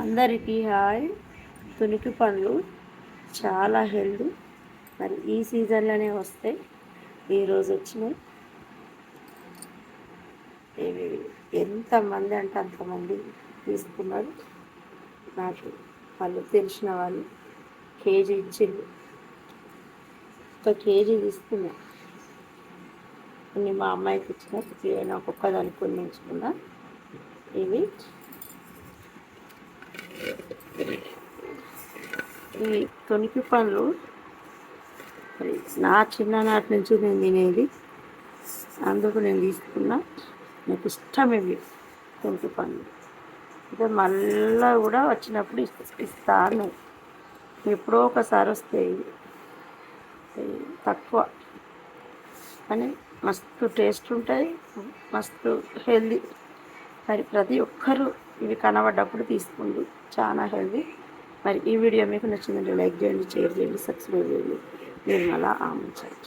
అందరికీ హాయ్. తునికి పండ్లు చాలా హెల్దీ. మరి ఈ సీజన్లోనే వస్తాయి. ఈరోజు వచ్చినాయి. ఇవి ఎంతమంది అంటే అంతమంది తీసుకున్నారు. నాకు వాళ్ళు తెలిసిన వాళ్ళు కేజీ ఇచ్చిండు. ఒక కేజీ తీసుకున్నా. కొన్ని మా అమ్మాయికి ఇచ్చిన, ఒక్కొక్క దానికి కొన్ని ఉంచుకున్నా. ఇవి ఈ తొనికి పండ్లు నా చిన్ననాటి నుంచి నేను తినేది, అందుకు నేను తీసుకున్నా. నాకు ఇష్టం ఇవి తొనికి పండ్లు. అంటే మళ్ళీ కూడా వచ్చినప్పుడు ఇస్తాను. ఎప్పుడో ఒకసారి వస్తాయి, తక్కువ, కానీ మస్తు టేస్ట్ ఉంటాయి, మస్తు హెల్దీ. మరి ప్రతి ఒక్కరూ ఇవి కనబడ్డప్పుడు తీసుకుంటూ చాలా హెల్దీ. మరి ఈ వీడియో మీకు నచ్చిందంటే లైక్ చేయండి, షేర్ చేయండి, సబ్స్క్రైబ్ చేయండి. నిర్మలా ఆమంచాలి.